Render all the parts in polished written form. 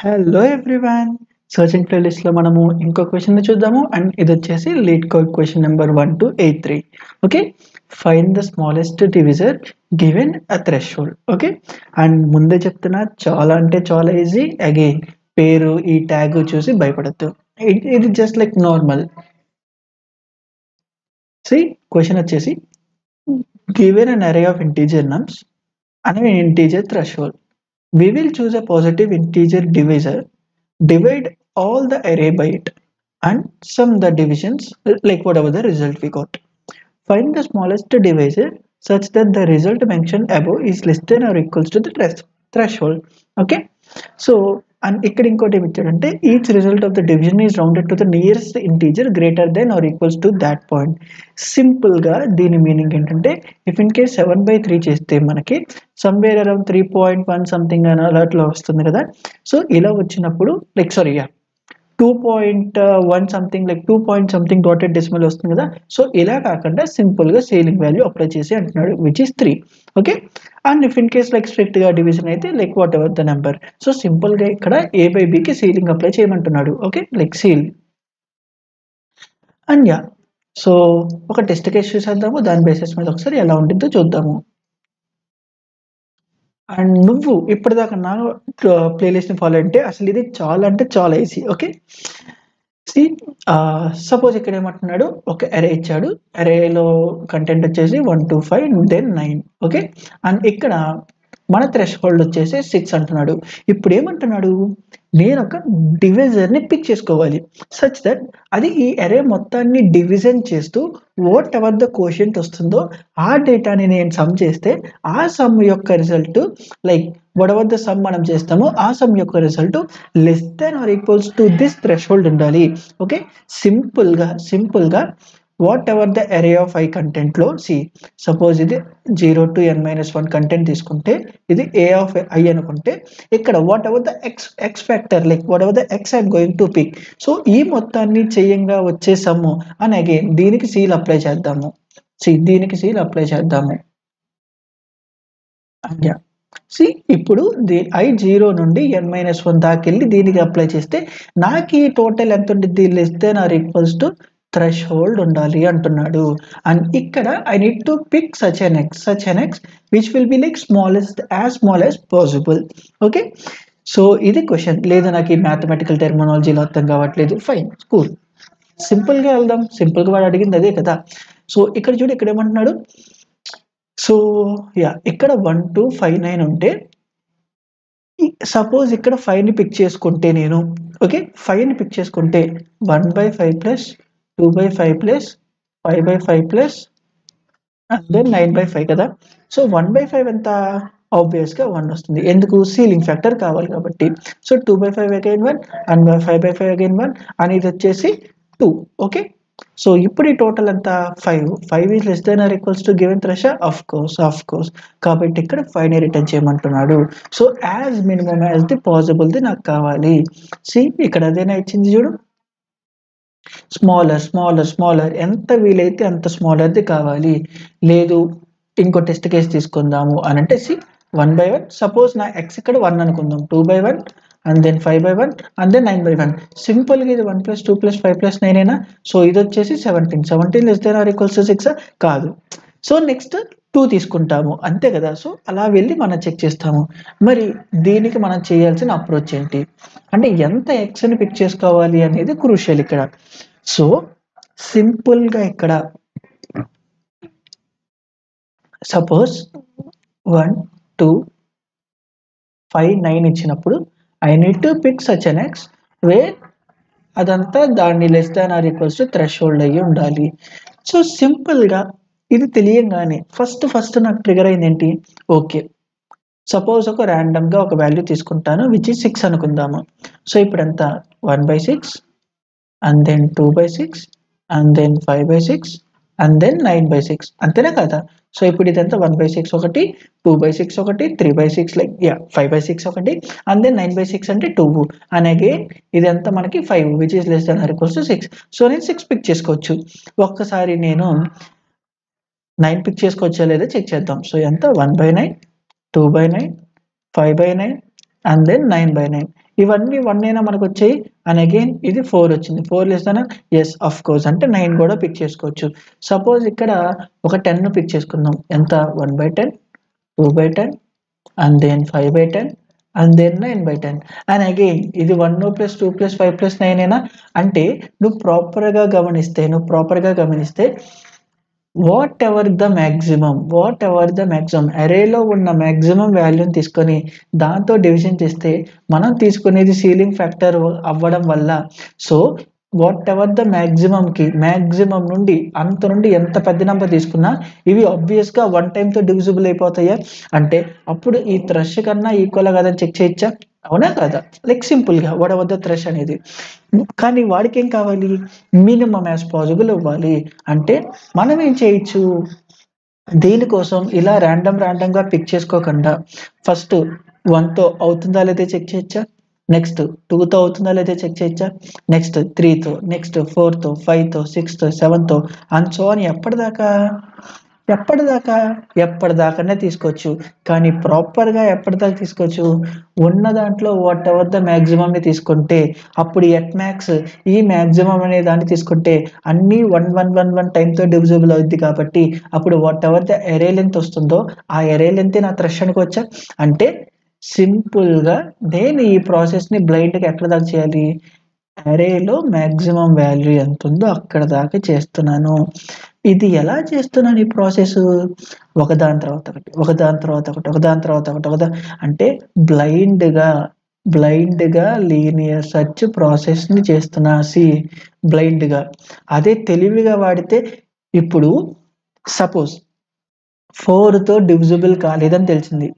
Hello everyone. Searching ప్లేలిస్ట్‌లో మనము ఇంకో క్వెషన్‌ని చూద్దాము. అండ్ ఇదొచ్చేసి LeetCode question number 1283. Okay. Find the smallest divisor given a threshold. Okay. And ముందే చెప్తున్నా, చాలా అంటే చాలా ఈజీ. అగైన్ పేరు ఈ ట్యాగ్ చూసి భయపడొద్దు. ఇది just like normal. See question వచ్చేసి given an array of integer nums and an integer threshold. We will choose a positive integer divisor, divide all the array by it, and sum the divisions like whatever the result we got. Find the smallest divisor such that the result mentioned above is less than or equals to the threshold. Okay. So, and ఇక్కడ ఇంకోటి ఏమి ఇచ్చాడంటే each result of the division is rounded to the nearest integer greater than or equals to that point. సింపుల్గా దీని meaning ఏంటంటే if in case 7/3 చేస్తే మనకి somewhere around 3.1 something అని అలా వస్తుంది కదా. సో ఇలా వచ్చినప్పుడు like sorry 2.1 something like 2 point something dotted decimal వస్తుంది కదా. సో ఇలా కాకుండా సింపుల్గా సీలింగ్ వాల్యూ అప్లై చేసి అంటున్నాడు which is 3. Okay. And if in case like స్ట్రిక్ట్గా డివిజన్ అయితే like whatever the number. So సింపుల్గా ఇక్కడ A/Bకి సీలింగ్ అప్లై చేయమంటున్నాడు. Okay, like ceil. And ya, so ఒక టెస్ట్ కేసు చూసేద్దాము. దాని బేసిస్ మీద ఒకసారి ఎలా ఉంటుందో చూద్దాము. అండ్ నువ్వు ఇప్పటిదాకా నా ప్లేలిస్ట్ని ఫాలో అంటే అసలు ఇది చాలా అంటే చాలా ఈజీ. ఓకే. సి సపోజ్ ఇక్కడ ఏమంటున్నాడు, ఒక అరే ఇచ్చాడు. అరేలో కంటెంట్ వచ్చేసి 1 2 5 దెన్ 9. ఓకే. అండ్ ఇక్కడ మన థ్రెషోల్డ్ వచ్చేసి 6 అంటున్నాడు. ఇప్పుడు ఏమంటున్నాడు, నేను ఒక డివిజర్ని పిక్ చేసుకోవాలి సచ్ దట్ అది ఈ అరే మొత్తాన్ని డివిజన్ చేస్తూ వాట్ ఎవర్ ద కోషెంట్ వస్తుందో ఆ డేటాని నేను సమ్ చేస్తే ఆ సమ్ యొక్క result like whatever the sum మనం చేస్తామో ఆ సమ్ యొక్క result less than or equals to this threshold ఉండాలి. ఓకే. సింపుల్గా whatever the array of I కంటెంట్లో సపోజ్ ఇది 0 to n-1 కంటెంట్ తీసుకుంటే ఇది A of I అనుకుంటే ఇక్కడ whatever the X factor like whatever the X I'm going to pick. So ఈ మొత్తాన్ని చేయంగా వచ్చే సమ్ అని అగైన్ దీనికి సీల్ అప్లై చేద్దాము. దీనికి సీల్ అప్లై చేద్దాము. ఇప్పుడు I 0 నుండి n-1 దాకెళ్ళి దీనికి అప్లై చేస్తే నాకు ఈ టోటల్ ఎంత ఉంటుంది, less than or equals to threshold ఉండాలి అంటున్నాడు. అండ్ ఇక్కడ I need to pick such N X which will be like smallest as small as possible. Okay. So ఇది క్వశ్చన్. లేదా నాకు ఈ మ్యాథమెటికల్ టెర్మినాలజీలో అర్థం కావట్లేదు. ఫైన్, కూల్, సింపుల్గా వెళ్దాం. సింపుల్గా వాడు అడిగింది అదే కదా. సో ఇక్కడ చూడు, ఇక్కడ ఏమంటున్నాడు, సో యా ఇక్కడ 1 2 5 9 ఉంటే సపోజ్ ఇక్కడ 5ని పిక్ చేసుకుంటే నేను, ఓకే, 5ని పిక్ చేసుకుంటే 1/5 plus 2/5 plus 5/5 plus and then 9/5 కదా. సో 1/5 ఎంత, ఆబ్వియస్గా 1 వస్తుంది. ఎందుకు, సీలింగ్ ఫ్యాక్టర్ కావాలి కాబట్టి. సో 2/5 అగైన్ 1 అండ్ 5/5 అగైన్ 1 అని ఇది వచ్చేసి 2. ఓకే. సో ఇప్పుడు ఈ టోటల్ అంతా 5 is less than or equals to given threshold. Of course కాబట్టి ఇక్కడ 5ని రిటర్న్ చేయమంటున్నాడు. So as minimum as the పాసిబుల్ది నాకు కావాలి. ఇక్కడ అదేనా ఇచ్చింది చూడు, స్మాలర్ ఎంత వీలైతే అంత స్మాలర్ది కావాలి. లేదు ఇంకో టెస్ట్ కేసు తీసుకుందాము అని అంటే 1/1. సపోజ్ నా ఎక్స్ ఇక్కడ 1 అనుకుందాం. 2/1 అండ్ దెన్ 5/1 అండ్ దెన్ 9/1. సింపుల్గా ఇది 1 + 2 + 5 + 9 అయినా. సో ఇది వచ్చేసి 17 less than or equals to 6 కాదు. సో నెక్స్ట్ 2 తీసుకుంటాము, అంతే కదా. సో అలా వెళ్ళి మనం చెక్ చేస్తాము. మరి దీనికి మనం చేయాల్సిన అప్రోచ్ ఏంటి అంటే ఎంత ఎక్స్ని పిక్ చేసుకోవాలి అనేది క్రూషియల్ ఇక్కడ. సో సింపుల్గా ఇక్కడ సపోజ్ 1 2 5 9 ఇచ్చినప్పుడు I need to pick such N X where అదంతా దాన్ని less than or equals to threshold అయ్యి ఉండాలి. సో సింపుల్గా ఇది తెలియంగానే ఫస్ట్ నాకు ట్రిగర్ అయింది ఏంటి, ఓకే సపోజ్ ఒక ర్యాండమ్గా ఒక వాల్యూ తీసుకుంటాను విచ్ ఇస్ 6 అనుకుందాము. సో ఇప్పుడు ఎంత, 1/6 and then 2/6 and then 5/6 and then 9/6, అంతేనా కదా. సో ఇప్పుడు ఇదంతా 1/6 ఒకటి, 2/6 ఒకటి, 3/6 లైక్ 5/6 ఒకటి అండ్ దెన్ 9/6 అంటే 2 అండ్ అగైన్ ఇదంతా మనకి 5 which is less than or equals to 6. So నేను 6 పిక్ చేసుకోవచ్చు. ఒక్కసారి నేను 9 పిక్ చేసుకోవచ్చా లేదా చెక్ చేద్దాం. సో ఎంత, 1/9 2/9 5/9 and then 9/9. ఇవన్నీ 1 మనకు వచ్చాయి. అండ్ అగైన్ ఇది 4 వచ్చింది. 4 less than yes of course అంటే 9 కూడా పిక్ చేసుకోవచ్చు. సపోజ్ ఇక్కడ ఒక 10 పిక్ చేసుకుందాం. ఎంత 1/10, 2/10 and then 5/10 and then 9/10 and again ఇది 1 + 2 + 5 + 9 అంటే నువ్వు ప్రాపర్గా గమనిస్తే వాట్ ఎవర్ ద మ్యాక్సిమం అరేలో ఉన్న మ్యాక్సిమం వాల్యూని తీసుకొని దాంతో డివిజన్ చేస్తే మనం తీసుకునేది సీలింగ్ ఫ్యాక్టర్ అవ్వడం వల్ల so what ever the maximum నుండి అంత నుండి ఎంత పెద్ద నెంబర్ తీసుకున్నా ఇవి ఆబ్వియస్గా 1 టైంతో డివిజిబుల్ అయిపోతాయా అంటే అప్పుడు ఈ థ్రెష్ కన్నా ఈక్వల్ కదా చెక్ చేయొచ్చా అవునా కదా లైక్ సింపుల్గా వాట్ ఎవర్ ద థ్రెష్ అనేది కానీ వాడికి ఏం కావాలి మినిమం యాజ్ పాసిబుల్ ఇవ్వాలి అంటే మనం ఏం చేయొచ్చు దీనికోసం ఇలా ర్యాండమ్గా పిక్ చేసుకోకుండా ఫస్ట్ 1తో అవుతుందా లేదా చెక్ చేయొచ్చా నెక్స్ట్ 2తో అవుతుందా లేదా చెక్ చేయొచ్చా నెక్స్ట్ 3తో నెక్స్ట్ 4తో 5తో 6తో 7తో అండ్ సో అని ఎప్పటిదాకానే తీసుకోవచ్చు కానీ ప్రాపర్గా ఎప్పటిదాకా తీసుకోవచ్చు ఉన్న దాంట్లో వాట్ ఎవర్ ద మ్యాక్సిమంని తీసుకుంటే అప్పుడు ఎట్ మ్యాక్స్ ఈ మ్యాక్సిమం అనే దాన్ని తీసుకుంటే అన్నీ 1 టైంతో డివిజిబుల్ అవుద్ది కాబట్టి అప్పుడు వాట్ ఎవర్ ద ఎరే లెంత్ వస్తుందో ఆ ఎరే లెంత్ నా థ్రెష్ అనుకోవచ్చా అంటే సింపుల్గా నేను ఈ ప్రాసెస్ని బ్లైండ్గా ఎక్కడ దాకా చేయాలి అరేలో మ్యాక్సిమం వాల్యూ ఎంత ఉందో అక్కడ దాకా చేస్తున్నాను ఇది ఎలా చేస్తున్నాను ఈ ప్రాసెస్ ఒకదాని తర్వాత ఒకటి అంటే బ్లైండ్గా లీనియర్ సెర్చ్ ప్రాసెస్ని చేస్తున్నా బ్లైండ్గా అదే తెలివిగా వాడితే ఇప్పుడు సపోజ్ 4తో డివిజిబుల్ కాలేదని తెలిసింది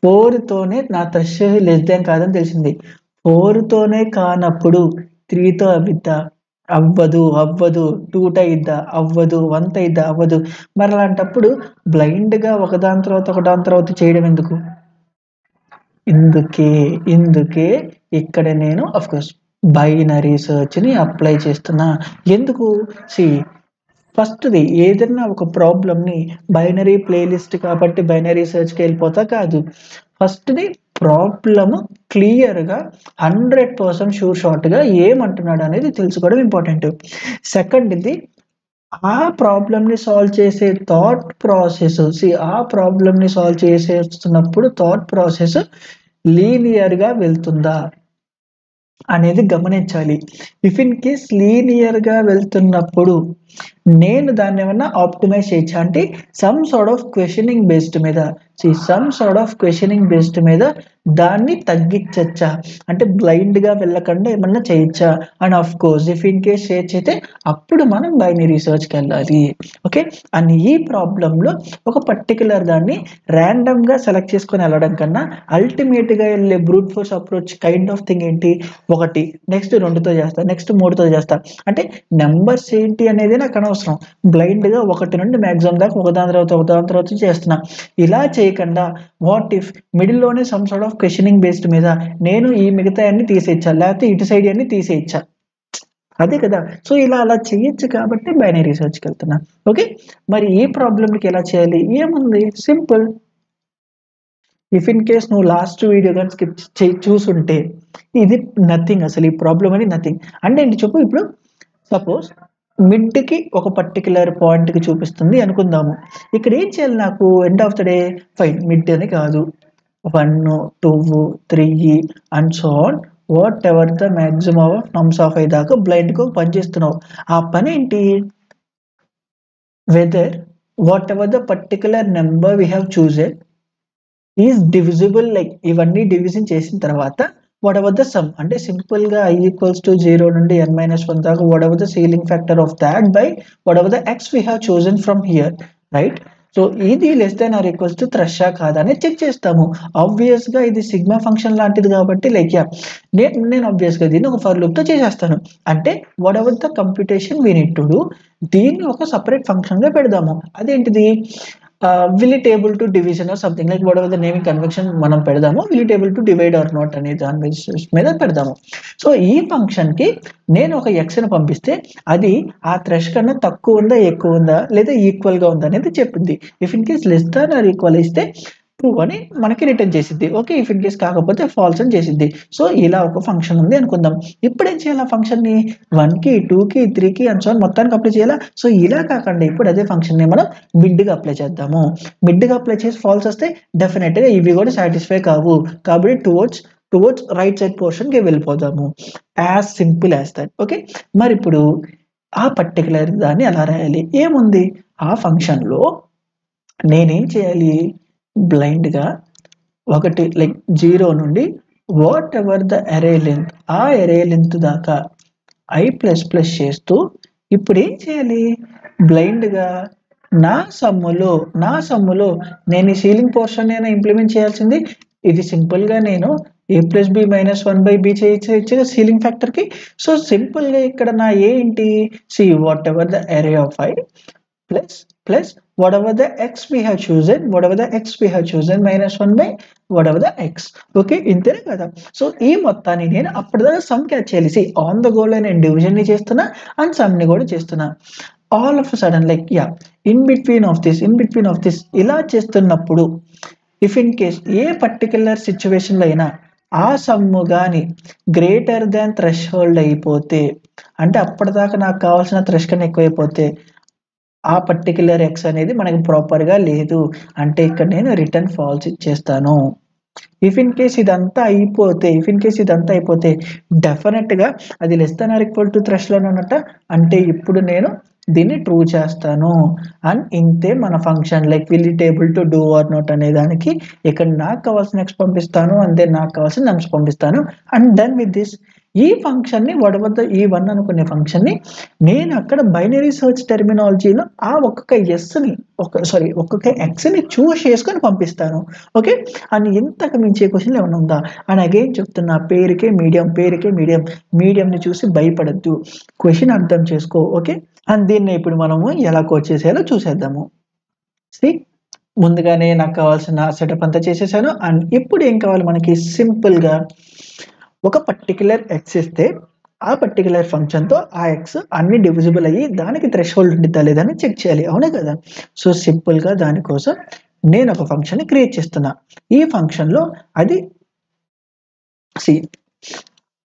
4తోనే నా థ్రెష్ లెస్ దాన్ కాదని తెలిసింది 4తోనే కానప్పుడు 3తో అవ్వదు 2తో అయిద్దా అవ్వదు 1తో అయిద్దా అవ్వదు మరి అలాంటప్పుడు బ్లైండ్గా ఒకదాని తర్వాత చేయడం ఎందుకు ఇందుకే ఇక్కడ నేను అఫ్కోర్స్ బైనరీ సెర్చ్ని అప్లై చేస్తున్నా ఎందుకు ఫస్ట్ది ఏదైనా ఒక ప్రాబ్లమ్ని బైనరీ ప్లేలిస్ట్ కాబట్టి బైనరీ సెర్చ్కి వెళ్ళిపోతా కాదు ఫస్ట్ది ప్రాబ్లమ్ క్లియర్గా 100% షూర్ షార్ట్గా ఏమంటున్నాడు అనేది తెలుసుకోవడం ఇంపార్టెంట్ సెకండ్ది ఆ ప్రాబ్లమ్ని సాల్వ్ చేసే థాట్ ప్రాసెస్ ఆ ప్రాబ్లమ్ని సాల్వ్ చేసేస్తున్నప్పుడు థాట్ ప్రాసెస్ లీనియర్గా వెళ్తుందా అనేది గమనించాలి ఇఫ్ ఇన్ కేస్ లీనియర్గా వెళ్తున్నప్పుడు నేను దాన్ని ఏమన్నా ఆప్టిమైజ్ చేయొచ్చా అంటే some sort of questioning based మీద దాన్ని తగ్గించచ్చా అంటే బ్లైండ్గా వెళ్ళకుండా ఏమన్నా చేయొచ్చా and of course if in case చేయొచ్చు అయితే అప్పుడు మనం బైనరీ రీసెర్చ్కి వెళ్ళాలి ఓకే అండ్ ఈ ప్రాబ్లంలో ఒక పర్టికులర్ దాన్ని ర్యాండమ్గా సెలెక్ట్ చేసుకొని వెళ్ళడం కన్నా అల్టిమేట్గా వెళ్ళే brute force approach kind of thing ఏంటి ఒకటి నెక్స్ట్ 2తో చేస్తా నెక్స్ట్ 3తో చేస్తా అంటే నెంబర్స్ ఏంటి అనేది నాకు అనవసరం బ్లైండ్గా 1 నుండి మ్యాక్సిమం దాకా ఒకదాని తర్వాత చేస్తున్నా ఇలా చేయకుండా వాట్ ఇఫ్ మిడిల్లోనే some sort of questioning based మీద నేను ఈ మిగతా అన్ని తీసేయచ్చా లేకపోతే ఇటు సైడ్ అన్ని తీసేయచ్చా అదే కదా సో అలా చేయొచ్చు కాబట్టి బైనరీ రీసెర్చ్కి వెళ్తున్నా ఓకే మరి ఈ ప్రాబ్లమ్కి ఎలా చేయాలి ఏముంది సింపుల్ ఇఫ్ ఇన్ కేస్ నువ్వు లాస్ట్ వీడియో కానీ స్కిప్ చూసుంటే ఇది నథింగ్ అసలు ఈ ప్రాబ్లం అని నథింగ్ అంటే ఏంటి చెప్పు ఇప్పుడు సపోజ్ మిడ్కి ఒక పర్టికులర్ పాయింట్కి చూపిస్తుంది అనుకుందాము ఇక్కడ ఏం చేయాలి నాకు end of the day fine mid అని కాదు 1 2 3 and so on whatever the maximum of nums of దాకా బ్లైండ్గా పనిచేస్తున్నావు ఆ పని ఏంటి whether whatever the particular number we have choosed is divisible like ఇవన్నీ డివిజన్ చేసిన తర్వాత వాట్ ఎవర్ ద సమ్ అంటే సింపుల్గా i = 0 నుండి n-1 దాకా whatever the ceiling factor of that by whatever the x we have chosen from here right so ఇది less than or equals to thresh కాదని check చేస్తాము ఆబ్వియస్గా ఇది sigma function లాంటిది కాబట్టి లైక్ నేను ఆబ్వియస్గా దీన్ని ఒక ఫర్ లూప్తో చేసేస్తాను అంటే what ever the computation we need to do దీన్ని ఒక సపరేట్ ఫంక్షన్గా పెడదాము అదేంటిది will it able to division or something like whatever the naming convention మనం పెడదాము will it able to divide or not అనే దాని మీద పెడదాము సో ఈ ఫంక్షన్కి నేను ఒక ఎక్స్ని పంపిస్తే అది ఆ థ్రెష్ కన్నా తక్కువ ఉందా ఎక్కువ ఉందా లేదా ఈక్వల్గా ఉందా అనేది చెప్పింది if in case less than or equal ఇస్తే ట్రూ అని మనకి రిటర్న్ చేసిద్ది. ఓకే. ఇఫ్ ఇన్ కేస్ కాకపోతే ఫాల్స్ అని చేసిద్ది. సో, ఇలా ఒక ఫంక్షన్ ఉంది అనుకుందాం. ఇప్పుడేం చేయాలి ఆ ఫంక్షన్‌ని 1కి, 2కి, 3కి అండ్ సో ఆన్ మొత్తానికి అప్లై చేయాలా? సో, ఇలా కాకుండా ఇప్పుడు అదే ఫంక్షన్‌ని మనం మిడ్‌గా అప్లై చేద్దాము. మిడ్‌గా అప్లై చేసి ఫాల్స్ వస్తే డెఫినిట్‌గా ఇవి కూడా సాటిస్ఫై కావు. కాబట్టి టువర్డ్స్ రైట్ సైడ్ పోర్షన్‌కి వెళ్ళిపోదాము. As simple as that. Okay. మరిప్పుడు ఆ పర్టిక్యులర్ దాన్ని ఎలా రాయాలి? ఏముంది? ఆ ఫంక్షన్‌లో నేనేం చేయాలి? బ్లైండ్‌గా ఒకటి లైక్ 0 నుండి వాట్ ఎవర్ ద అరే లెంగ్త్ ఆ అరే లెంగ్త్ దాకా i ప్లస్ ప్లస్ చేస్తూ ఇప్పుడేం చేయాలి? బ్లైండ్‌గా నా సమ్ములో నేను ఈ సీలింగ్ పోర్షన్‌నేనా ఇంప్లిమెంట్ చేయాల్సింది? ఇది సింపుల్‌గా నేను a+b-1/b చేయొచ్చుగా సీలింగ్ ఫ్యాక్టర్‌కి. సో, సింపుల్‌గా ఇక్కడ నా ఏ ఏంటి? See whatever the array of i plus whatever the x we have chosen minus 1 by whatever the x. Okay. ఇంతేనే కదా. సో, ఈ మొత్తాన్ని నేను అప్పటిదాకా సమ్ క్యాచ్ చేయాలి. సీ ఆన్ ద గోలో నేను డివిజన్‌ని చేస్తున్నా అండ్ సమ్‌ని కూడా చేస్తున్నా. All of a sudden like in between of this ఇలా చేస్తున్నప్పుడు ఇఫ్ ఇన్ కేస్ ఏ పర్టిక్యులర్ సిట్యుయేషన్‌లో అయినా ఆ సమ్ము గాని గ్రేటర్ దాన్ థ్రెషోల్డ్ అయిపోతే అంటే అప్పటిదాకా నాకు కావాల్సిన థ్రెష్ కన్నా ఎక్కువైపోతే ఆ పర్టిక్యులర్ ఎక్స్ అనేది మనకి ప్రాపర్‌గా లేదు. అంటే ఇక్కడ నేను రిటర్న్ ఫాల్స్ ఇచ్చేస్తాను. ఇఫ్ ఇన్ కేస్ ఇదంతా అయిపోతే డెఫినిట్‌గా అది less than or equal to థ్రెష్‌లోనే ఉన్నట్ట. అంటే ఇప్పుడు నేను దీన్ని ట్రూ చేస్తాను. అండ్ ఇంతే మన function like will it able to do or not అనే దానికి ఇక్కడ నాకు కావాల్సిన ఎక్స్ పంపిస్తాను. అండ్ దెన్ నాకు కావాల్సిన నమ్స్ పంపిస్తాను. అండ్ డన్ విత్ దిస్ ఈ ఫంక్షన్‌ని ఈ 1 అనుకునే ఫంక్షన్‌ని నేను అక్కడ బైనరీ సెర్చ్ టెర్మినాలజీలో ఆ ఒక్కొక్క ఎక్స్‌ని చూస్ చేసుకొని పంపిస్తాను. ఓకే. అండ్ ఇంతకు మించే క్వెషన్ ఏమైనా ఉందా? అండ్ అగైన్ చెప్తున్నా పేరుకే మీడియం. మీడియంని చూసి భయపడొద్దు. క్వెషన్ అర్థం చేసుకో. ఓకే. అండ్ దీన్ని ఇప్పుడు మనము ఎలా కోడ్ చేసేయాలో చూసేద్దాము. సీ ముందుగానే నాకు కావాల్సిన సెటప్ అంతా చేసేసాను. అండ్ ఇప్పుడు ఏం కావాలి మనకి సింపుల్‌గా ఒక పర్టిక్యులర్ ఎక్స్ ఇస్తే ఆ పర్టిక్యులర్ ఫంక్షన్‌తో ఆ ఎక్స్ అన్ని డివిజిబుల్ అయ్యి దానికి థ్రెషోల్డ్ ఉండిద్దా లేదా అని చెక్ చేయాలి. అవునా కదా. సో, సింపుల్‌గా దానికోసం నేను ఒక ఫంక్షన్‌ని క్రియేట్ చేస్తున్నా. ఈ ఫంక్షన్‌లో అది see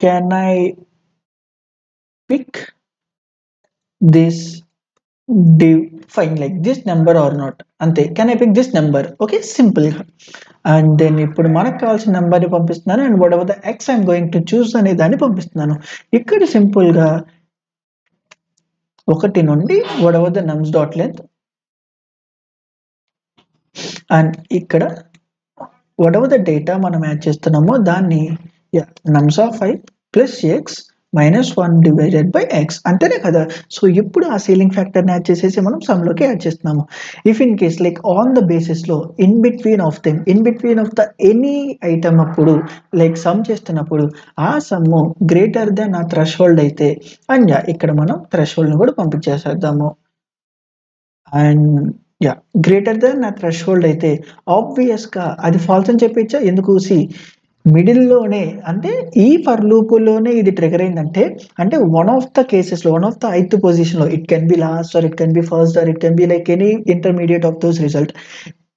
can I pick this div find like this number or not అంతే. Can I pick this number. Okay. సింపుల్‌గా అండ్ దెన్ ఇప్పుడు మనకు కావాల్సిన నెంబర్‌ని పంపిస్తున్నాను. And whatever the X I am going to choose అనే దాన్ని పంపిస్తున్నాను. ఇక్కడ సింపుల్‌గా 1 నుండి whatever the nums dot length and ఇక్కడ వాట్ ఎవర్ ద డేటా మనం యాడ్ చేస్తున్నామో దాన్ని nums of i plus X -1 divided by X అంతేనే కదా. సో, ఇప్పుడు ఆ సీలింగ్ ఫ్యాక్టర్‌ని యాడ్ చేసేసి మనం సమ్‌లోకి యాడ్ చేస్తున్నాము. If in case like on the బేసిస్‌లో in between of the any item అప్పుడు లైక్ సమ్ చేస్తున్నప్పుడు ఆ సమ్ము గ్రేటర్ దాన్ ఆ థ్రెషోల్డ్ అయితే అండ్ ఇక్కడ మనం థ్రెషోల్డ్‌ని కూడా పంపించేసేద్దాము. అండ్ గ్రేటర్ దాన్ ఆ థ్రెషోల్డ్ అయితే ఆబ్వియస్‌గా అది ఫాల్స్ అని చెప్పేయచ్చా? ఎందుకు మిడిల్‌లోనే అంటే ఈ ఫర్ లూప్‌లోనే ఇది ట్రిగ్గర్ అయిందంటే అంటే వన్ ఆఫ్ ద ఐత్ పొజిషన్‌లో it can be last or it can be first or it can be like any intermediate of those result.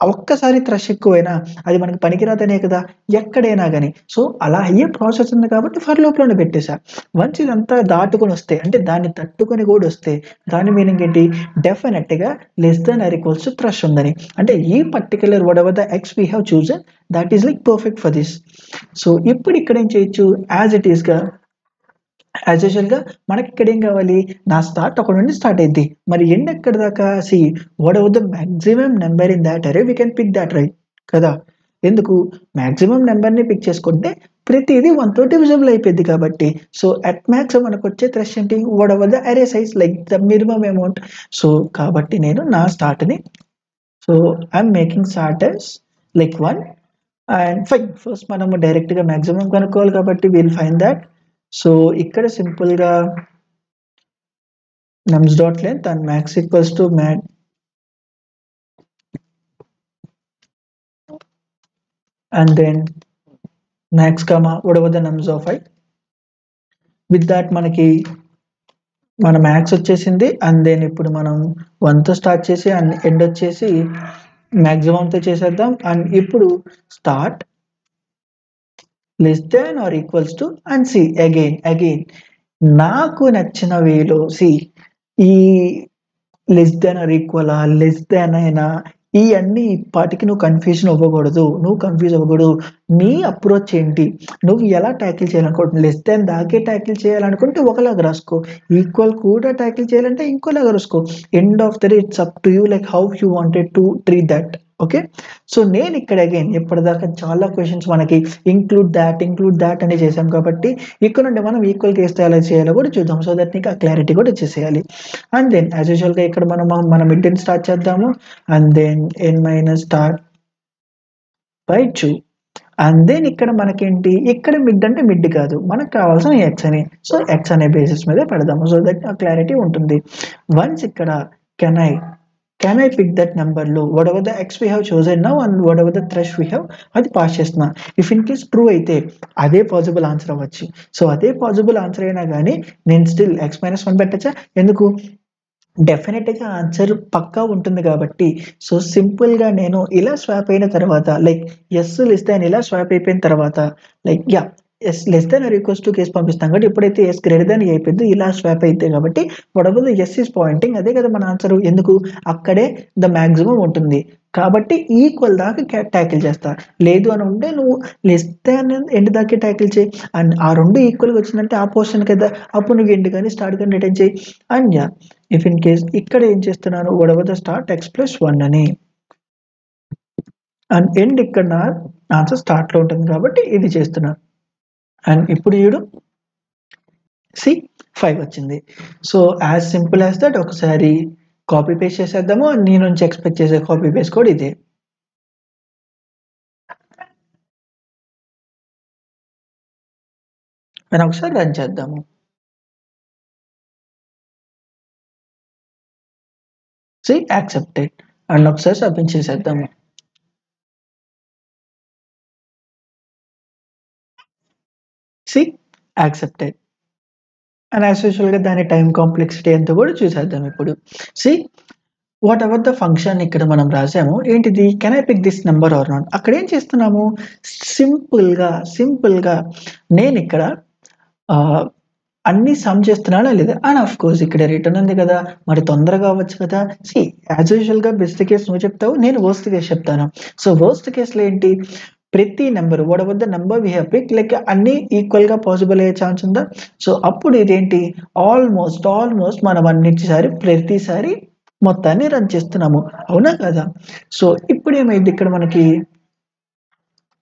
ఒక్కసారి థ్రెష్ ఎక్కువైనా అది మనకి పనికిరాదనే కదా ఎక్కడైనా గాని. సో, అలా అయ్యే ప్రాసెస్ ఉంది కాబట్టి ఫర్ లూప్‌లోనే పెట్టేసా. వన్స్ ఇదంతా దాటుకొనొస్తే అంటే దాన్ని తట్టుకొని గూడొస్తే దాని మీనింగ్ ఏంటి? డెఫినిట్‌గా less than or equals to thresh ఉందని. అంటే ఈ particular whatever the X we have chosen that is like perfect for this. So, ఇప్పుడు ఇక్కడేం చేయొచ్చు యాజ్ ఇట్ ఈస్‌గా యాజ్ యూజువల్‌గా మనకిక్కడేం కావాలి? నా స్టార్ట్ అక్కడి నుండి స్టార్ట్ అయిద్ది. మరి ఎండ్ ఎక్కడి దాకా? See whatever the maximum number in that array we can pick that right కదా. ఎందుకు? మాక్సిమం నంబర్‌ని పిక్ చేసుకుంటే ప్రతీదీ 1తో డివిజిబుల్ అయిపోద్ది కాబట్టి. సో, అట్ మాక్స్ మనకొచ్చే థ్రెష్ ఏంటి? Whatever the array size like the minimum amount. So, కాబట్టి నేను నా స్టార్ట్‌ని I am making start as like 1 and fine. First మనము డైరెక్ట్‌గా మాక్సిమం కనుక్కోవాలి కాబట్టి విల్ ఫైండ్ థాట్. సో, ఇక్కడ సింపుల్‌గా nums dot length and max equals to and then max comma whatever the nums of i. With that మనకి మన max వచ్చేసింది. And then ఇప్పుడు మనం 1తో స్టార్ట్ చేసి అండ్ ఎండ్ వచ్చేసి మాక్సిమంతో చేసేద్దాం. అండ్ ఇప్పుడు start less than or equals to and see again నాకు నచ్చిన వేలో సి ఈ less than or equal less than అయినా ఇవన్నీ ఇప్పటికి నువ్వు కన్ఫ్యూజ్ అవ్వకూడదు. నీ అప్రోచ్ ఏంటి, నువ్వు ఎలా ట్యాకిల్ చేయాలనుకుంటున్నావు? లెస్ దాన్ దాకే ట్యాకిల్ చేయాలనుకుంటే ఒకలాగా రాసుకో, ఈక్వల్ కూడా ట్యాకిల్ చేయాలంటే ఇంకోలాగా రాసుకో. End of the day it's up to you, like how you wanted to treat that. Okay, so నేను ఇక్కడ అగైన్ ఇప్పటిదాకా చాలా క్వశ్చన్స్ మనకి ఇంక్లూడ్ దాట్ అని చేసాం కాబట్టి ఇక్కడ నుండి మనం ఈక్వల్ కేస్తే ఎలా చేయాలో కూడా చూద్దాం, సో దట్ నీకు ఆ క్లారిటీ కూడా వచ్చేసేయాలి. అండ్ దెన్ యాజ్ యూజువల్గా ఇక్కడ మనం మిడ్ స్టార్ట్ చేద్దాము. And then n minus start by 2. And then ఇక్కడ మనకేంటి, ఇక్కడ మిడ్ అంటే మిడ్ కాదు, మనకు కావాల్సిన ఎక్స్ అని, సో ఎక్స్ అనే బేసిస్ మీద పెడదాము, సో దట్ ఆ క్లారిటీ ఉంటుంది. వన్స్ ఇక్కడ can I pick that number లో whatever the x we have chosen now and whatever the thresh we have అది పాస్ చేస్తున్నా. ఇఫ్ ఇన్ కేస్ ట్రూ అయితే అదే పాసిబుల్ ఆన్సర్ అవ్వచ్చు. సో అదే పాసిబుల్ ఆన్సర్ అయినా కానీ నేను స్టిల్ x-1 పెట్టచ్చా? ఎందుకు, డెఫినెట్గా ఆన్సర్ పక్కా ఉంటుంది కాబట్టి. సో సింపుల్గా నేను ఇలా స్వాప్ అయిన తర్వాత లైక్ ఎస్ లెస్ దాన్ ఇలా స్వాప్ అయిపోయిన తర్వాత like S less than or equals to case పంపిస్తాం కాబట్టి ఎప్పుడైతే ఎస్ గ్రేటర్ దాన్ అయిపోయింది ఇలా స్వాప్ అయితే కాబట్టి whatever the S is pointing అదే కదా మన ఆన్సర్. ఎందుకు, అక్కడే ద మ్యాక్సిమం ఉంటుంది కాబట్టి ఈక్వల్ దాకా ట్యాకిల్ చేస్తా. లేదు అని ఉంటే నువ్వు లెస్ దాన్ ఎండ్ దాకా ట్యాకిల్ చేయి. అండ్ ఆ రెండు ఈక్వల్గా వచ్చిందంటే ఆ పోర్షన్ కదా, అప్పుడు నువ్వు ఎండ్ కానీ స్టార్ట్ కానీ రిటర్న్ చేయి. అండ్ ఇఫ్ ఇన్ కేస్ ఇక్కడ ఏం చేస్తున్నాను, whatever the start x+1 అని, అండ్ ఎండ్ ఇక్కడ నా ఆన్సర్ స్టార్ట్ లో ఉంటుంది కాబట్టి ఇది చేస్తున్నాను. అండ్ ఇప్పుడు చూడు సి 5 వచ్చింది. So as simple as that ఒకసారి కాపీ పేస్ట్ చేసేద్దాము. అండ్ నీ నుంచి ఎక్స్పెక్ట్ చేసే కాపీ పేస్ట్ కూడా ఇదే. మనం ఒకసారి రన్ చేద్దాము. సి యాక్సెప్టెడ్ అండ్ ఒకసారి సబ్మిట్ చేసేద్దాము. సి యాక్సెప్టెడ్ అండ్ యాజ్ యూజువల్గా దాని టైం కాంప్లెక్సిటీ ఎంత కూడా చూసేద్దాం ఇప్పుడు. See whatever the function ఇక్కడ మనం రాసాము ఏంటిది, can I pick this number or not. అక్కడ ఏం చేస్తున్నాము, సింపుల్గా నేను ఇక్కడ అన్ని సమ్ చేస్తున్నానా లేదా. అండ్ ఆఫ్ కోర్స్ ఇక్కడ రిటర్న్ ఉంది కదా, మరి తొందరగా అవ్వచ్చు కదా. సి యాజ్ యూజువల్గా బెస్ట్ కేస్ నువ్వు చెప్తావు, నేను వర్స్ట్ కేస్ చెప్తాను. సో వర్స్ట్ కేసులో ఏంటి, ప్రతి number whatever the number we have picked like అన్ని ఈక్వల్ గా పాసిబుల్ అయ్యే ఛాన్స్ ఉందా. సో అప్పుడు ఇదేంటి, ఆల్మోస్ట్ మనం ప్రతిసారి మొత్తాన్ని రన్ చేస్తున్నాము, అవునా కదా. సో ఇప్పుడు ఏమైంది ఇక్కడ మనకి,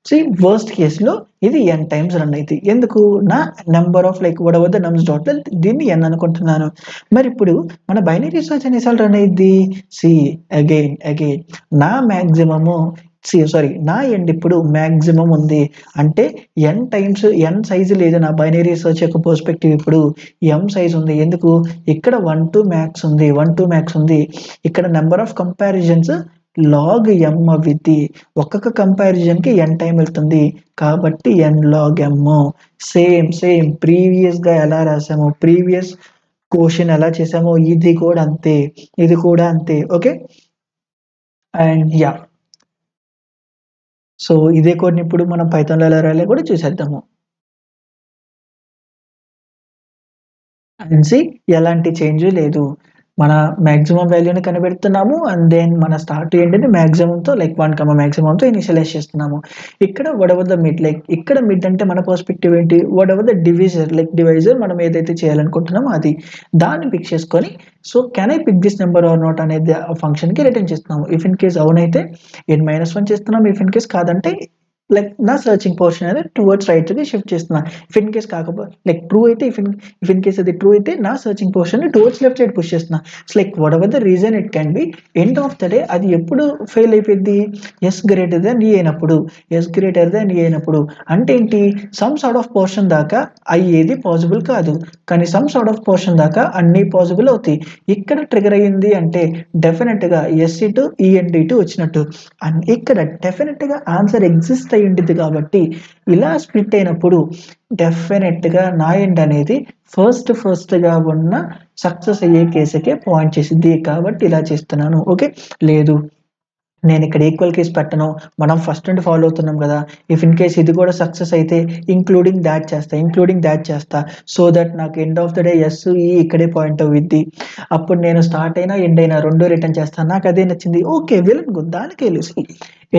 సి వర్స్ట్ కేసులో ఇది n టైమ్స్ రన్ అయితే, ఎందుకు, నా number of like whatever the nums dot దీన్ని n అనుకుంటున్నాను. మరి ఇప్పుడు మన బైనరీ సర్చ్ అనేసార్లు రన్ అయ్యింది. సి అగైన్ నా మ్యాక్సిమము నా ఎండ్ ఇప్పుడు మ్యాక్సిమం ఉంది అంటే n టైమ్స్ n సైజు లేదు నా బైనరీ సర్చ్ యొక్క పర్స్పెక్టివ్, ఇప్పుడు m సైజ్ ఉంది. ఎందుకు, ఇక్కడ 1 to max ఉంది. ఇక్కడ number of comparisons log m అవిద్ది, ఒక్కొక్క కంపారిజన్ కి n టైం వెళ్తుంది కాబట్టి n log m. Same previous గా ఎలా రాసామో, ప్రీవియస్ క్వశ్చన్ ఎలా చేసామో ఇది కూడా అంతే. ఓకే, అండ్ సో ఇదే కోడ్ని ఇప్పుడు మనం పైథాన్లో ఎలా రాయాలో కూడా చూసేద్దాము. అండ్ సి ఎలాంటి చేంజ్ లేదు, మన మాక్సిమం వాల్యూని కనిపెడుతున్నాము. అండ్ దెన్ మన స్టార్ట్ ఏంటంటే మాక్సిమంతో లైక్ 1 మాక్సిమంతో ఇనిషియలైజ్ చేస్తున్నాము. ఇక్కడ whatever the mid లైక్ ఇక్కడ మిడ్ అంటే మన పర్స్పెక్టివ్ ఏంటి, whatever the డివైజర్ మనం ఏదైతే చేయాలనుకుంటున్నామో అది దాన్ని పిక్ చేసుకొని so can I pick this number or not అనేది ఫంక్షన్కి రిటర్న్ చేస్తున్నాము. ఇఫ్ ఇన్ కేస్ అవునైతే n-1 చేస్తున్నాము, ఇఫ్ ఇన్ కేస్ కాదంటే లైక్ నా సర్చింగ్ పోర్షన్ అనేది టువర్డ్స్ రైట్ కి షిఫ్ట్ చేస్తున్నా. ఇఫ్ ఇన్ కేస్ కాకపోతే లైక్ ట్రూ అయితే ఇఫ్ ఇన్ కేస్ అది ట్రూ అయితే నా సర్చింగ్ పోర్షన్ ని టువర్డ్స్ లెఫ్ట్ సైడ్ పుష్ చేస్తున్నా. Like whatever the reason it can be, end of the day అది ఎప్పుడు ఫెయిల్ అయిపోయింది, ఎస్ గ్రేటర్ దాన్ ఈ అయినప్పుడు అంటే ఏంటి, సమ్ సార్ట్ ఆఫ్ పోర్షన్ దాకా అయ్యేది పాసిబుల్ కాదు, కానీ సమ్ సార్ట్ ఆఫ్ పోర్షన్ దాకా అన్ని పాసిబుల్ అవుతాయి. ఇక్కడ ట్రిగర్ అయ్యింది అంటే డెఫినెట్ గా ఎస్ ఇటు ఈ అండ్ ఇటు వచ్చినట్టు. అండ్ ఇక్కడ డెఫినెట్ గా ఆన్సర్ ఎగ్జిస్ట్ అయి ఉంటుంది కాబట్టి ఇలా స్ప్లిట్ అయినప్పుడు డెఫినెట్ గా నా ఎండ్ అనేది ఫస్ట్ గా ఉన్న సక్సెస్ అయ్యే కేసుకే పాయింట్ చేసింది కాబట్టి ఇలా చేస్తున్నాను. ఓకే, లేదు నేను ఇక్కడ ఈక్వల్ కేస్ పెట్టను, మనం ఫస్ట్ నుండి ఫాలో అవుతున్నాం కదా, ఇఫ్ ఇన్ కేస్ ఇది కూడా సక్సెస్ అయితే ఇంక్లూడింగ్ దాట్ చేస్తా, సో దట్ నాకు end of the day S ఈ ఇక్కడే పాయింట్ అవుద్ది, అప్పుడు నేను స్టార్ట్ అయినా ఎండ్ అయినా రెండు రిటర్న్ చేస్తాను, నాకు అదే నచ్చింది, ఓకే విలన్ గుడ్, దానికే తెలుసు.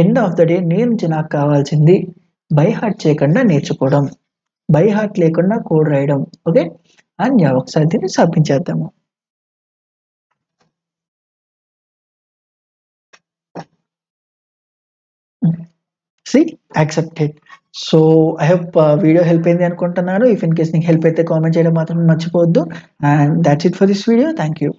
ఎండ్ ఆఫ్ ద డే నేను నాకు కావాల్సింది బై హార్ట్ చేయకుండా నేర్చుకోవడం, బై హార్ట్ లేకుండా కోడ్ రాయడం. ఓకే, అండ్ ఒకసారి దీన్ని సబ్మిట్ చేద్దాము. See accepted. So I hope video help అయింది అనుకుంటున్నాను. ఇఫ్ ఇన్ కేస్ నీకు హెల్ప్ అయితే కామెంట్ చేయడం మాత్రం మర్చిపోవద్దు. And that's it for this video. Thank you.